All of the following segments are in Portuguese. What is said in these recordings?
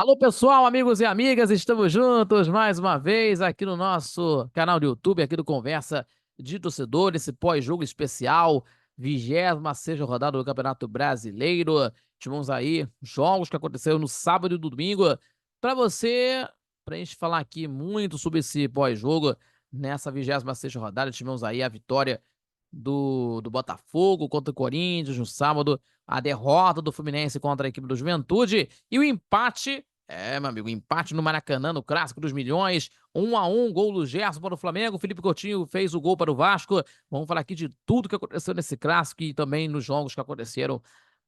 Alô, pessoal, amigos e amigas, estamos juntos mais uma vez aqui no nosso canal do YouTube, aqui do Conversa de Torcedor, esse pós-jogo especial, 26ª rodada do Campeonato Brasileiro. Tivemos aí jogos que aconteceram no sábado e no domingo. Para você, para a gente falar aqui muito sobre esse pós-jogo, nessa 26ª rodada, tivemos aí a vitória do Botafogo contra o Corinthians no sábado, a derrota do Fluminense contra a equipe do Juventude e o empate, meu amigo, empate no Maracanã, no Clássico dos Milhões, 1-1, gol do Gerson para o Flamengo, Felipe Coutinho fez o gol para o Vasco. Vamos falar aqui de tudo que aconteceu nesse Clássico e também nos jogos que aconteceram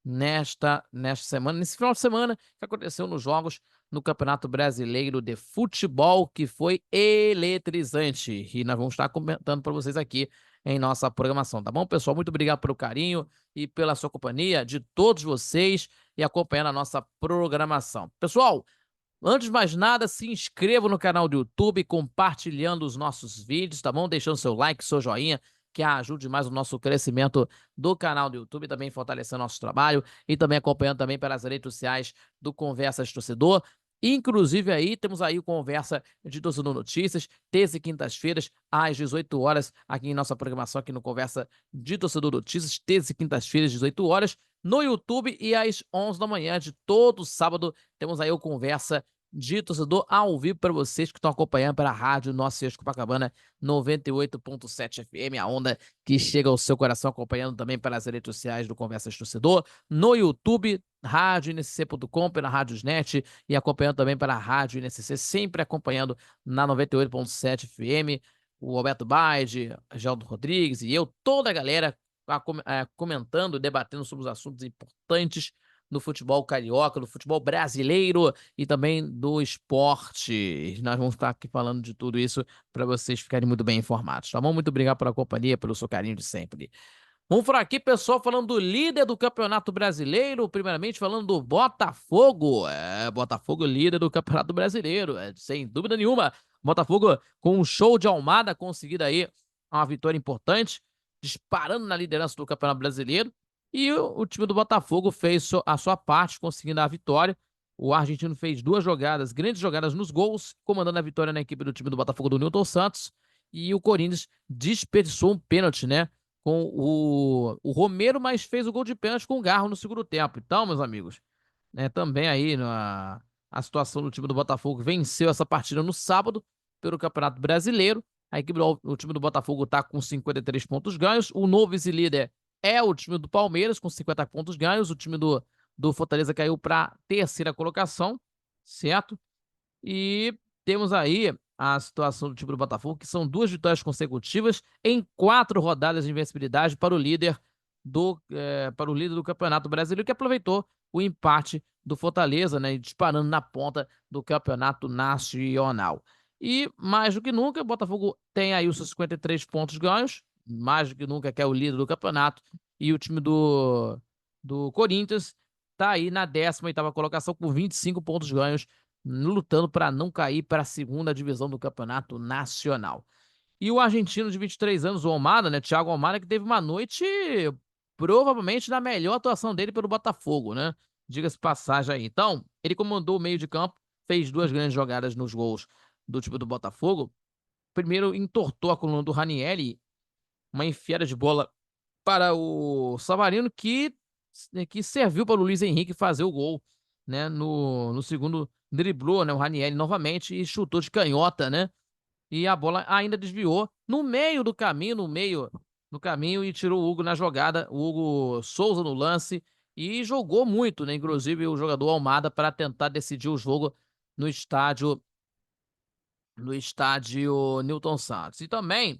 nesta semana, nesse final de semana que aconteceu nos jogos no Campeonato Brasileiro de Futebol, que foi eletrizante. E nós vamos estar comentando para vocês aqui em nossa programação, tá bom, pessoal? Muito obrigado pelo carinho e pela sua companhia, de todos vocês, e acompanhando a nossa programação. Pessoal, antes de mais nada, se inscreva no canal do YouTube, compartilhando os nossos vídeos, tá bom? Deixando seu like, seu joinha, que ajude mais o nosso crescimento do canal do YouTube, também fortalecendo nosso trabalho e também acompanhando também pelas redes sociais do Conversas Torcedor. Inclusive aí, temos aí o Conversa de Torcedor Notícias, terça e quintas-feiras, às 18 horas, aqui em nossa programação, aqui no Conversa de Torcedor Notícias, terça e quintas-feiras, 18 horas, no YouTube, e às 11 da manhã de todo sábado, temos aí o Conversa de Torcedor ao vivo para vocês que estão acompanhando pela rádio Nossa Copacabana 98.7 FM, a onda que chega ao seu coração, acompanhando também pelas redes sociais do Conversas Torcedor, no YouTube, radioNSC.com, pela Rádiosnet e acompanhando também pela Rádio NSC, sempre acompanhando na 98.7 FM, o Alberto Baide, Geraldo Rodrigues e eu, toda a galera comentando, debatendo sobre os assuntos importantes no futebol carioca, no futebol brasileiro e também do esporte. Nós vamos estar aqui falando de tudo isso para vocês ficarem muito bem informados, tá bom? Muito obrigado pela companhia, pelo seu carinho de sempre. Vamos por aqui, pessoal, falando do líder do Campeonato Brasileiro, primeiramente falando do Botafogo. Botafogo líder do Campeonato Brasileiro, sem dúvida nenhuma. Botafogo com um show de Almada conseguido aí uma vitória importante, disparando na liderança do Campeonato Brasileiro. E o time do Botafogo fez a sua parte, conseguindo a vitória. O argentino fez duas jogadas, grandes jogadas nos gols, comandando a vitória na equipe do time do Botafogo do Newton Santos. E o Corinthians desperdiçou um pênalti, né? Com o Romero, mas fez o gol de pênalti com o Garro no segundo tempo. Então, meus amigos, né, também aí a situação do time do Botafogo venceu essa partida no sábado pelo Campeonato Brasileiro. O time do Botafogo está com 53 pontos ganhos. O novo vice-líder é o time do Palmeiras, com 50 pontos ganhos. O time do Fortaleza caiu para a terceira colocação, certo? E temos aí a situação do time do Botafogo, que são duas vitórias consecutivas em 4 rodadas de invencibilidade para o líder do Campeonato Brasileiro, que aproveitou o empate do Fortaleza, né, disparando na ponta do Campeonato Nacional. E mais do que nunca, o Botafogo tem aí os seus 53 pontos ganhos, mais do que nunca que é o líder do campeonato, e o time do Corinthians está aí na 18ª colocação com 25 pontos ganhos, lutando para não cair para a segunda divisão do Campeonato Nacional. E o argentino de 23 anos, o Almada, né, Thiago Almada, que teve uma noite provavelmente na melhor atuação dele pelo Botafogo, né? Diga-se passagem aí. Então, ele comandou o meio de campo, fez duas grandes jogadas nos gols do time do Botafogo. Primeiro, entortou a coluna do Ranieri, uma enfiada de bola para o Savarino, que serviu para o Luiz Henrique fazer o gol, né? No segundo, driblou, né, o Ranieri novamente e chutou de canhota, né? E a bola ainda desviou no meio do caminho, no caminho, e tirou o Hugo na jogada, o Hugo Souza no lance, e jogou muito, né? Inclusive o jogador Almada para tentar decidir o jogo no estádio, no estádio Newton Santos. E também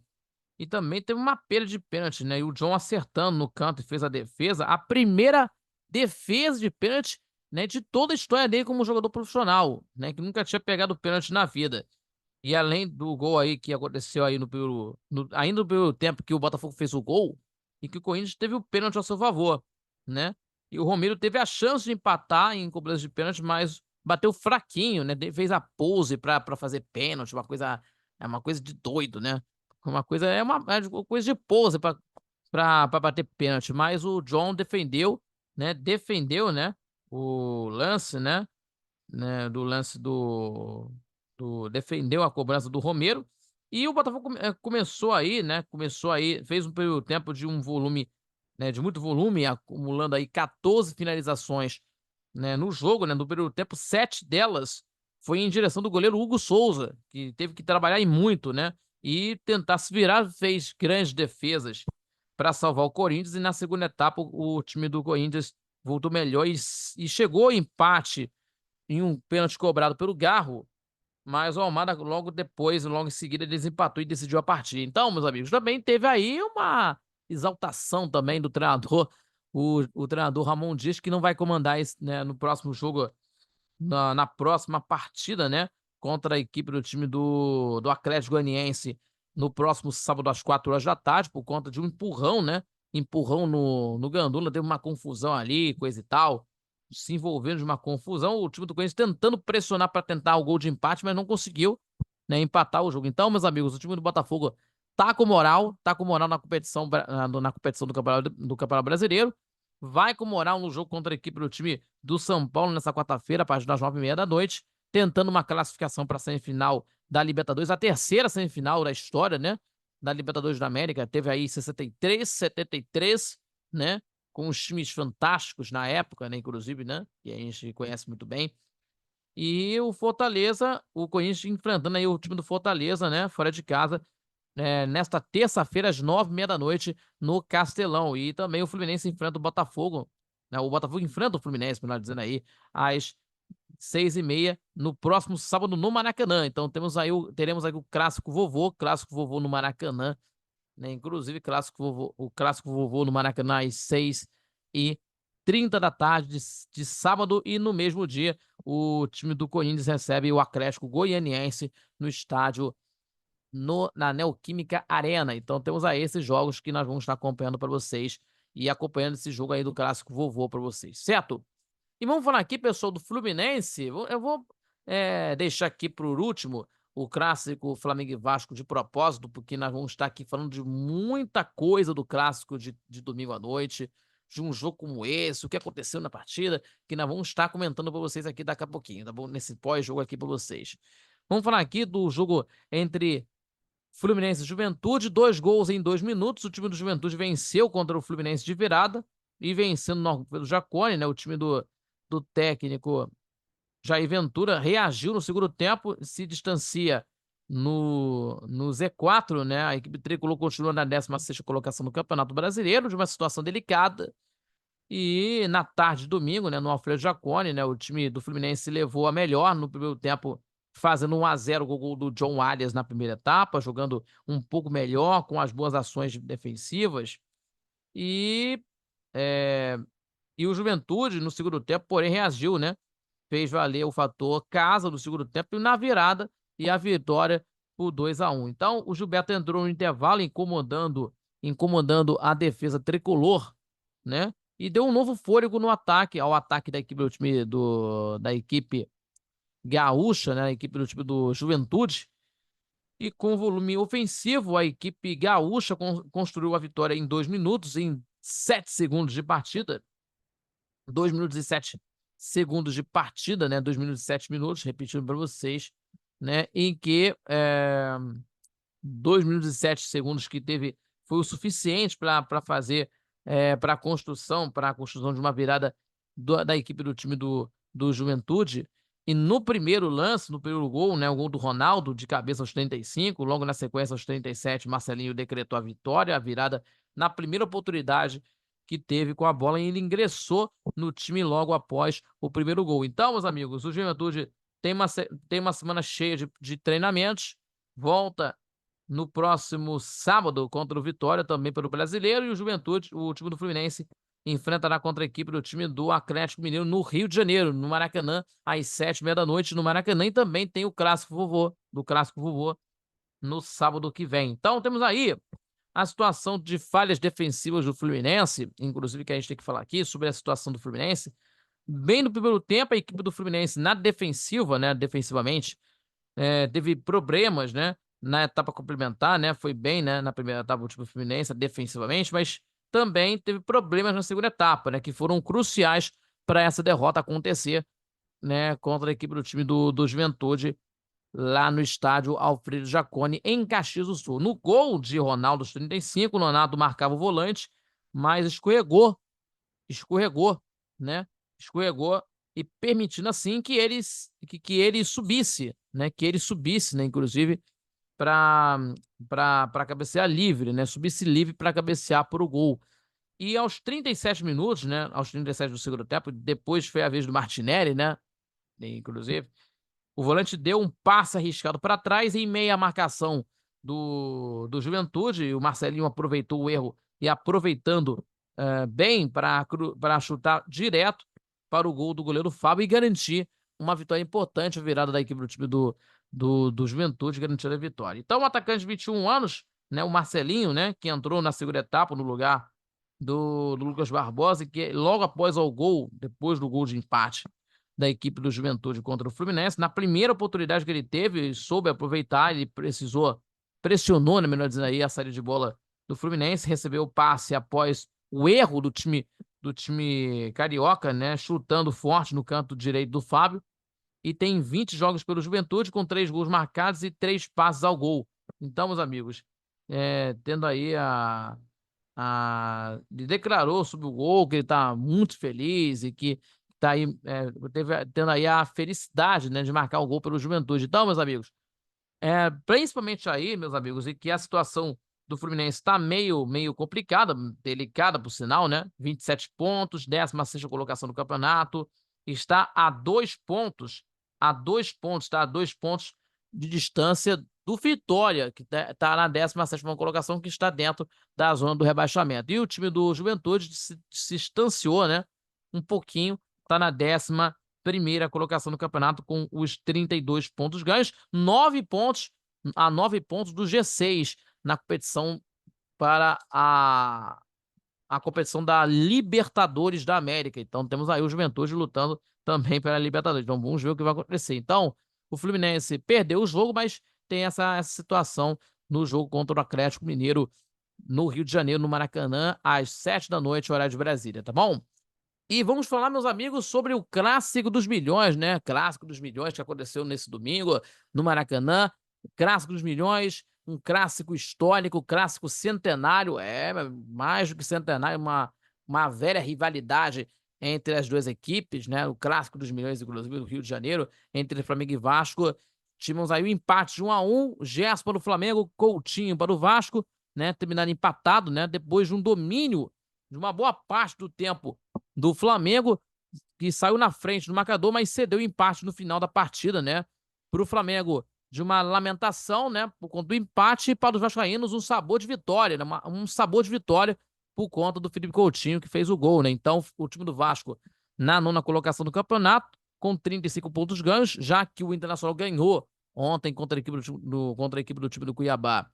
teve uma perda de pênalti, né? E o John acertando no canto e fez a defesa. A primeira defesa de pênalti, né, de toda a história dele como jogador profissional, né? Que nunca tinha pegado pênalti na vida. E além do gol aí que aconteceu aí ainda no primeiro tempo que o Botafogo fez o gol, e que o Corinthians teve o pênalti a seu favor, né? E o Romero teve a chance de empatar em cobrança de pênalti, mas bateu fraquinho, né? Fez a pose pra fazer pênalti, uma coisa de doido, né? Uma coisa de pose pra bater pênalti, mas o John defendeu, né? O lance, né? né, do lance defendeu a cobrança do Romero, e o Botafogo começou aí, né, fez um primeiro tempo de um volume, né, de muito volume, acumulando aí 14 finalizações, né, no jogo, né, no primeiro tempo, 7 delas foi em direção do goleiro Hugo Souza, que teve que trabalhar e muito, né, e tentar se virar, fez grandes defesas para salvar o Corinthians, e na segunda etapa o time do Corinthians voltou melhor e chegou ao empate em um pênalti cobrado pelo Garro, mas o Almada logo depois, logo em seguida, desempatou e decidiu a partida. Então, meus amigos, também teve aí uma exaltação também do treinador, o treinador Ramon Dias, que não vai comandar esse, né, no próximo jogo, na próxima partida, né, contra a equipe do time do Atlético Goianiense, no próximo sábado às 4 horas da tarde, por conta de um empurrão, né, empurrão no Gandula, teve uma confusão ali, coisa e tal, se envolvendo de uma confusão, o time do Corinthians tentando pressionar para tentar o gol de empate, mas não conseguiu, né, empatar o jogo. Então, meus amigos, o time do Botafogo tá com moral na competição, na competição do Campeonato Brasileiro, vai com moral no jogo contra a equipe do time do São Paulo nessa quarta-feira, a partir das 9h30 da noite, tentando uma classificação para a semifinal da Libertadores, a terceira semifinal da história, né, da Libertadores da América. Teve aí 63, 73, né, com os times fantásticos na época, né, inclusive, né, que a gente conhece muito bem. E o Fortaleza, o Corinthians enfrentando aí o time do Fortaleza, né, fora de casa, nesta terça-feira, às 9h30 da noite, no Castelão. E também o Fluminense enfrenta o Botafogo, né, o Botafogo enfrenta o Fluminense, melhor dizendo aí, às 6h30, no próximo sábado, no Maracanã. Então teremos aí clássico vovô no Maracanã, né? Inclusive, o clássico vovô no Maracanã às 6h30 da tarde de sábado, e no mesmo dia o time do Corinthians recebe o Atlético Goianiense no estádio, na Neoquímica Arena. Então temos aí esses jogos que nós vamos estar acompanhando para vocês, e acompanhando esse jogo aí do clássico vovô para vocês, certo? E vamos falar aqui, pessoal, do Fluminense. Eu vou deixar aqui por último o clássico Flamengo e Vasco de propósito, porque nós vamos estar aqui falando de muita coisa do clássico de domingo à noite, de um jogo como esse, o que aconteceu na partida, que nós vamos estar comentando para vocês aqui daqui a pouquinho, tá bom? Nesse pós-jogo aqui para vocês. Vamos falar aqui do jogo entre Fluminense e Juventude, 2 gols em 2 minutos. O time do Juventude venceu contra o Fluminense de virada, e vencendo pelo Jacone, né? O time do técnico Jair Ventura reagiu no segundo tempo, se distancia no Z4, né? A equipe tricolor continua na 16ª colocação no Campeonato Brasileiro, de uma situação delicada. E na tarde de domingo, né, no Alfredo Jacone, né, o time do Fluminense levou a melhor no primeiro tempo, fazendo 1-0 com o gol do John Arias na primeira etapa, jogando um pouco melhor, com as boas ações defensivas. E, é, e o Juventude, no segundo tempo, porém, reagiu, né? Fez valer o fator casa no segundo tempo, e na virada, e a vitória por 2-1. Então, o Gilberto entrou no intervalo incomodando a defesa tricolor, né? E deu um novo fôlego no ataque, ao ataque da equipe do time da equipe gaúcha, né? A equipe do time do Juventude. E com volume ofensivo, a equipe gaúcha construiu a vitória em 2 minutos, em 7 segundos de partida. 2 minutos e 7 segundos de partida, né? 2 minutos e 7 minutos, repetindo para vocês, né? Em que 2 minutos e 7 segundos que teve foi o suficiente para fazer, para a construção de uma virada da equipe do time do Juventude. E no primeiro lance, no primeiro gol, né, o gol do Ronaldo de cabeça aos 35, logo na sequência aos 37, Marcelinho decretou a vitória, a virada na primeira oportunidade que teve com a bola, e ele ingressou no time logo após o primeiro gol. Então, meus amigos, o Juventude tem uma semana cheia de treinamentos, volta no próximo sábado contra o Vitória, também pelo Brasileiro, e o Juventude, o time do Fluminense, enfrentará contra a equipe do time do Atlético Mineiro no Rio de Janeiro, no Maracanã, às 7h30 da noite, no Maracanã. E também tem o clássico vovô no sábado que vem. Então temos aí a situação de falhas defensivas do Fluminense, inclusive, que a gente tem que falar aqui sobre a situação do Fluminense. Bem no primeiro tempo, a equipe do Fluminense na defensiva, né, defensivamente, teve problemas, né, na etapa complementar, né, foi bem, né, na primeira etapa o time do Fluminense defensivamente, mas também teve problemas na segunda etapa, né, que foram cruciais para essa derrota acontecer né, contra a equipe do time do Juventude, lá no estádio Alfredo Jaconi, em Caxias do Sul. No gol de Ronaldo, aos 35, o Nonato marcava o volante, mas escorregou, né? Escorregou e permitindo assim que ele subisse, né? Que ele subisse, né? Inclusive para cabecear livre, né? Subisse livre para cabecear para o gol. E aos 37 minutos, né? Aos 37 do segundo tempo, depois foi a vez do Martinelli, né? Inclusive, o volante deu um passe arriscado para trás e em meia marcação do Juventude. O Marcelinho aproveitou o erro e aproveitando bem para chutar direto para o gol do goleiro Fábio e garantir uma vitória importante, a virada da equipe do time do Juventude, garantindo a vitória. Então, o atacante de 21 anos, né, o Marcelinho, né, que entrou na segunda etapa no lugar do Lucas Barbosa, e que logo após o gol, depois do gol de empate da equipe do Juventude contra o Fluminense, na primeira oportunidade que ele teve, ele soube aproveitar, ele pressionou, né, melhor dizendo aí, a saída de bola do Fluminense, recebeu o passe após o erro do time carioca, né, chutando forte no canto direito do Fábio, e tem 20 jogos pelo Juventude, com 3 gols marcados e 3 passes ao gol. Então, meus amigos, tendo aí ele declarou sobre o gol que ele está muito feliz e que está aí, tendo aí a felicidade, né, de marcar o gol pelo Juventude. Então, meus amigos, principalmente aí, meus amigos, e que a situação do Fluminense está meio complicada, delicada, por sinal, né? 27 pontos, 16ª colocação do campeonato, está a 2 pontos, tá? A 2 pontos de distância do Vitória, que tá na 17ª colocação, que está dentro da zona do rebaixamento. E o time do Juventude se distanciou, né? Um pouquinho, está na 11ª colocação do campeonato com os 32 pontos ganhos, 9 pontos a 9 pontos do G6 na competição para a competição da Libertadores da América. Então temos aí o Juventude lutando também pela Libertadores. Então vamos ver o que vai acontecer. Então o Fluminense perdeu o jogo, mas tem essa situação no jogo contra o Atlético Mineiro no Rio de Janeiro, no Maracanã, às 7 da noite, horário de Brasília, tá bom? E vamos falar, meus amigos, sobre o Clássico dos Milhões, né? Clássico dos Milhões que aconteceu nesse domingo no Maracanã. Clássico dos Milhões, um clássico histórico, clássico centenário, mais do que centenário, uma velha rivalidade entre as duas equipes, né? O Clássico dos Milhões, inclusive, do Rio de Janeiro, entre Flamengo e Vasco. Tivemos aí o empate de 1-1, Gerson para o Flamengo, Coutinho para o Vasco, né? Terminaram empatado, né? Depois de um domínio de uma boa parte do tempo do Flamengo, que saiu na frente do marcador, mas cedeu empate no final da partida, né? Para o Flamengo, de uma lamentação, né? Por conta do empate, e para os vascaínos, um sabor de vitória, né? Um sabor de vitória por conta do Felipe Coutinho, que fez o gol, né? Então, o time do Vasco na 9ª colocação do campeonato, com 35 pontos ganhos, já que o Internacional ganhou ontem contra a equipe do time do Cuiabá.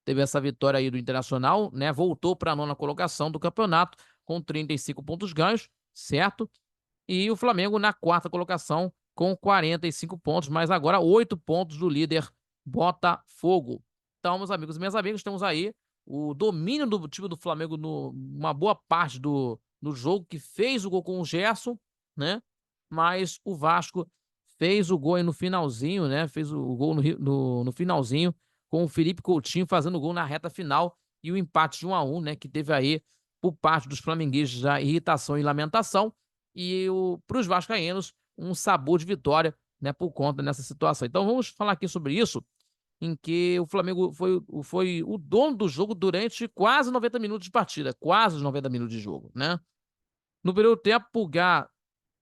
Teve essa vitória aí do Internacional, né? Voltou para a 9ª colocação do campeonato com 35 pontos ganhos, certo? E o Flamengo na 4ª colocação com 45 pontos, mas agora 8 pontos do líder Botafogo. Então, meus amigos e minhas amigas, temos aí o domínio do time do Flamengo numa boa parte do jogo, que fez o gol com o Gerson, né? Mas o Vasco fez o gol aí no finalzinho, né? Fez o gol no finalzinho, com o Felipe Coutinho fazendo gol na reta final, e o empate de 1-1, né, que teve aí por parte dos flamenguistas a irritação e lamentação, e para os vascaínos um sabor de vitória, né, por conta dessa situação. Então vamos falar aqui sobre isso, em que o Flamengo foi o dono do jogo durante quase 90 minutos de partida, quase os 90 minutos de jogo, né? No primeiro tempo, Pulgar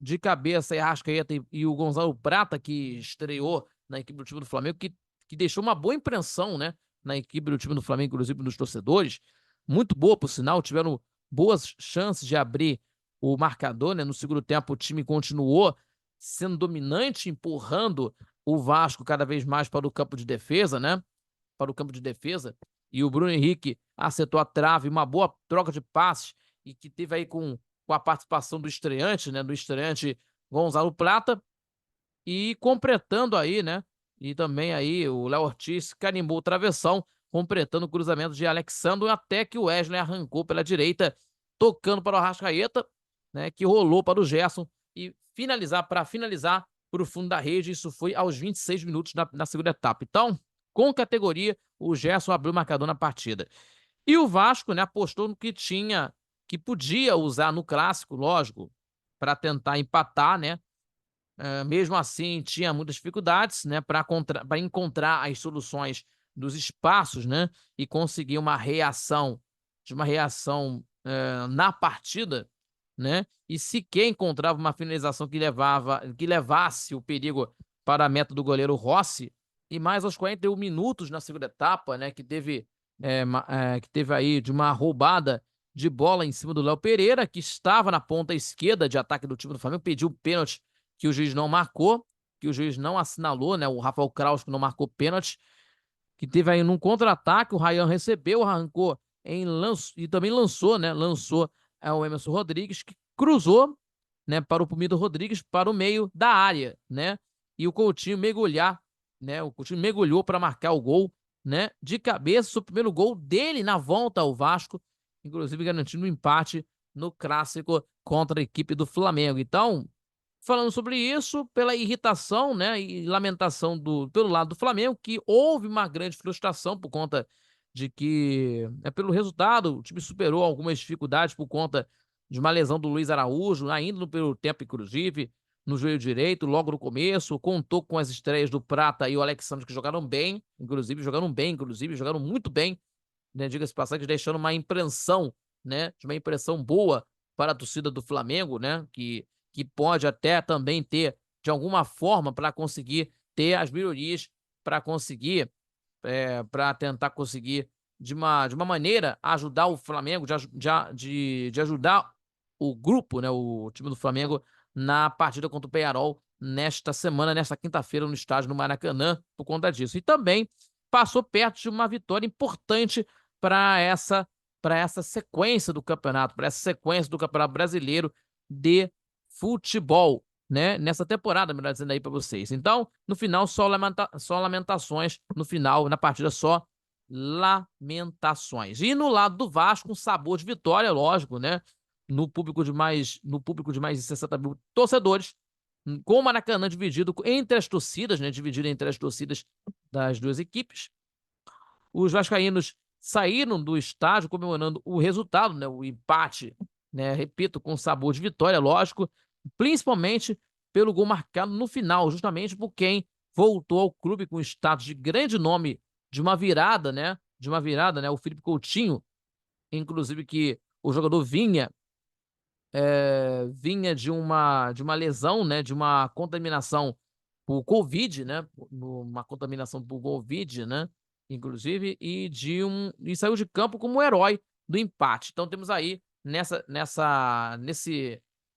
de cabeça, e Arrascaeta e o Gonzalo Prata, que estreou na equipe do time do Flamengo, que deixou uma boa impressão, né, na equipe do time do Flamengo, inclusive dos torcedores, muito boa, por sinal, tiveram boas chances de abrir o marcador, né? No segundo tempo o time continuou sendo dominante, empurrando o Vasco cada vez mais para o campo de defesa, né? Para o campo de defesa, e o Bruno Henrique acertou a trave, uma boa troca de passes, e que teve aí com a participação do estreante, né? Do estreante Gonzalo Prata, e completando aí, né? E também aí o Léo Ortiz carimbou o travessão, completando o cruzamento de Alexandre, até que o Wesley arrancou pela direita, tocando para o Arrascaeta, né? Que rolou para o Gerson e para finalizar para o fundo da rede. Isso foi aos 26 minutos na segunda etapa. Então, com categoria, o Gerson abriu o marcador na partida. E o Vasco, né, apostou no que podia usar no clássico, lógico, para tentar empatar, né? Mesmo assim, tinha muitas dificuldades, né, para encontrar as soluções dos espaços, né, e conseguir uma reação, na partida, né, e sequer encontrava uma finalização que levasse o perigo para a meta do goleiro Rossi. E mais aos 41 minutos na segunda etapa, né, que teve aí de uma roubada de bola em cima do Léo Pereira, que estava na ponta esquerda de ataque do time do Flamengo, pediu pênalti que o juiz não marcou, que o juiz não assinalou, né? O Rafael Kraus que não marcou pênalti, que teve aí num contra-ataque, o Ryan recebeu, arrancou e também lançou, né? Lançou o Emerson Rodrigues, que cruzou, né, para o Pumido Rodrigues para o meio da área, né? E o Coutinho mergulhar, né? O Coutinho mergulhou para marcar o gol, né? De cabeça, o primeiro gol dele na volta ao Vasco, inclusive garantindo um empate no clássico contra a equipe do Flamengo. Então, falando sobre isso, pela irritação, né, e lamentação pelo lado do Flamengo, que houve uma grande frustração por conta de que, pelo resultado, o time superou algumas dificuldades por conta de uma lesão do Luiz Araújo, ainda no primeiro tempo, inclusive, no joelho direito, logo no começo, contou com as estreias do Prata e o Alexandre, que jogaram muito bem, né, diga-se de passagem, deixando uma impressão, né, de uma impressão boa para a torcida do Flamengo, né, que pode até também ter, de alguma forma, para conseguir ter as melhorias, para conseguir, para tentar conseguir, de uma maneira, ajudar o Flamengo, de ajudar o grupo, né, o time do Flamengo, na partida contra o Peñarol, nesta quinta-feira, no estádio no Maracanã, por conta disso. E também passou perto de uma vitória importante para essa sequência do campeonato, para essa sequência do Campeonato Brasileiro de futebol, né? Nessa temporada, melhor dizendo aí para vocês. Então, no final, só lamentações. No final, na partida, só lamentações. E no lado do Vasco, um sabor de vitória, lógico, né? No público de mais de 60 mil torcedores, com o Maracanã dividido entre as torcidas, né? Dividido entre as torcidas das duas equipes. Os vascaínos saíram do estádio comemorando o resultado, né? O empate, né? Repito, com sabor de vitória, lógico, principalmente pelo gol marcado no final, justamente por quem voltou ao clube com status de grande nome de uma virada, né? O Felipe Coutinho, inclusive que o jogador vinha de uma lesão, né? De uma contaminação por Covid, né? Uma contaminação por Covid, né? Inclusive, e saiu de campo como herói do empate. Então temos aí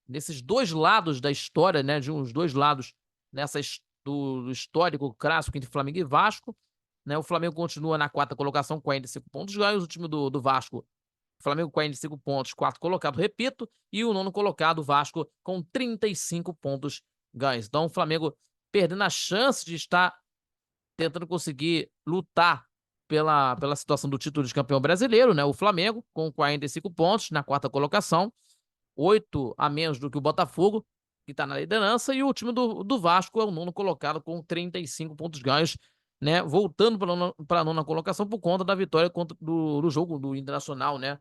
nesses dois lados da história, né? De uns dois lados do histórico clássico entre Flamengo e Vasco, né? O Flamengo continua na quarta colocação com 45 pontos ganhos, o time do Vasco, o Flamengo com 45 pontos, quarto colocado, repito, e o nono colocado, o Vasco, com 35 pontos ganhos. Então, o Flamengo perdendo a chance de estar tentando conseguir lutar pela situação do título de campeão brasileiro, né? O Flamengo, com 45 pontos na quarta colocação, 8 a menos do que o Botafogo, que está na liderança, e o time do Vasco é o nono colocado com 35 pontos ganhos, né? Voltando para a nona colocação por conta da vitória do jogo do Internacional, né?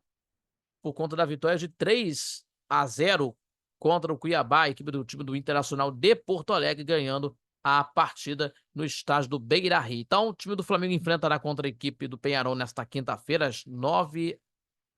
Por conta da vitória de 3-0 contra o Cuiabá, a equipe do time do Internacional de Porto Alegre, ganhando a partida no estádio do Beira-Rio. Então, o time do Flamengo enfrentará contra a equipe do Peñarol nesta quinta-feira, às 9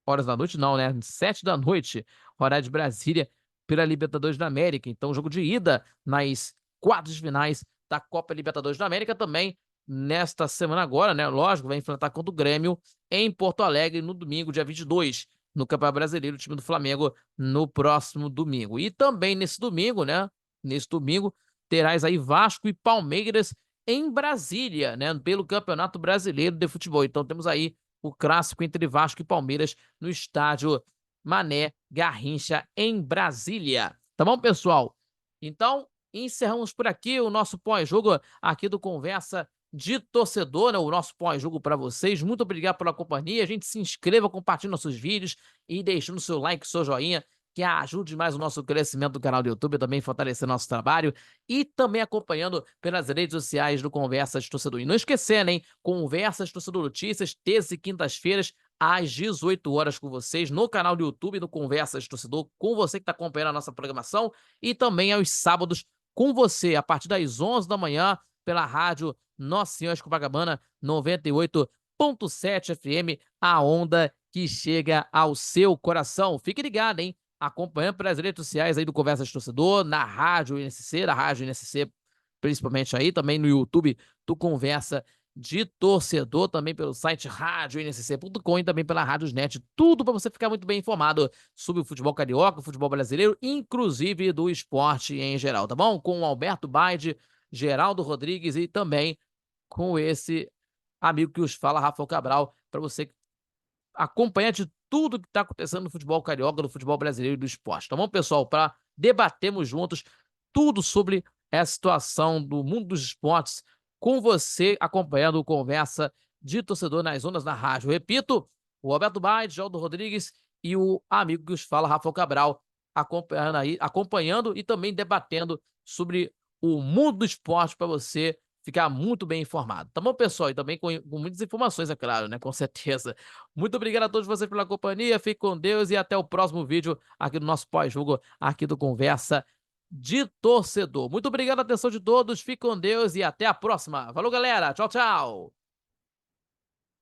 horas da noite, não, né? 7 da noite, horário de Brasília, pela Libertadores da América. Então, jogo de ida nas quartas de finais da Copa Libertadores da América também nesta semana agora, né? Lógico, vai enfrentar contra o Grêmio em Porto Alegre no domingo, dia 22, no Campeonato Brasileiro, o time do Flamengo no próximo domingo. E também nesse domingo, né? Nesse domingo, terás aí Vasco e Palmeiras em Brasília, né? Pelo Campeonato Brasileiro de Futebol. Então temos aí o clássico entre Vasco e Palmeiras no estádio Mané Garrincha, em Brasília. Tá bom, pessoal? Então, encerramos por aqui o nosso pós-jogo aqui do Conversa de Torcedor, né? O nosso pós-jogo para vocês. Muito obrigado pela companhia. A gente se inscreva, compartilhe nossos vídeos e deixando seu like, seu joinha, que ajude mais o nosso crescimento do canal do YouTube, também fortalecer nosso trabalho e também acompanhando pelas redes sociais do Conversas Torcedor. E não esquecendo, hein? Conversas Torcedor Notícias, terças e quintas-feiras, às 18 horas com vocês, no canal do YouTube do Conversas Torcedor, com você que está acompanhando a nossa programação, e também aos sábados com você, a partir das 11 da manhã, pela rádio Nossa Senhora de Copacabana, 98,7 FM, a onda que chega ao seu coração. Fique ligado, hein? Acompanhando pelas redes sociais aí do Conversas Torcedor, na Rádio NSC, da Rádio NSC principalmente aí, também no YouTube do Conversa de Torcedor, também pelo site radioNSC.com e também pela Radiosnet, tudo para você ficar muito bem informado sobre o futebol carioca, o futebol brasileiro, inclusive do esporte em geral, tá bom? Com o Alberto Baide, Geraldo Rodrigues e também com esse amigo que os fala, Rafael Cabral, para você acompanhar de tudo que está acontecendo no futebol carioca, no futebol brasileiro e do esporte. Tá bom, pessoal? Para debatermos juntos tudo sobre essa situação do mundo dos esportes, com você acompanhando o Conversa de Torcedor nas ondas da rádio. Repito, o Alberto Baide, Geraldo Rodrigues e o amigo que os fala, Rafael Cabral, acompanhando e também debatendo sobre o mundo do esporte para você ficar muito bem informado. Tá bom, pessoal? E também com muitas informações, é claro, né? Com certeza. Muito obrigado a todos vocês pela companhia. Fique com Deus e até o próximo vídeo aqui do nosso pós-jogo, aqui do Conversa de Torcedor. Muito obrigado a atenção de todos. Fique com Deus e até a próxima. Falou, galera. Tchau, tchau.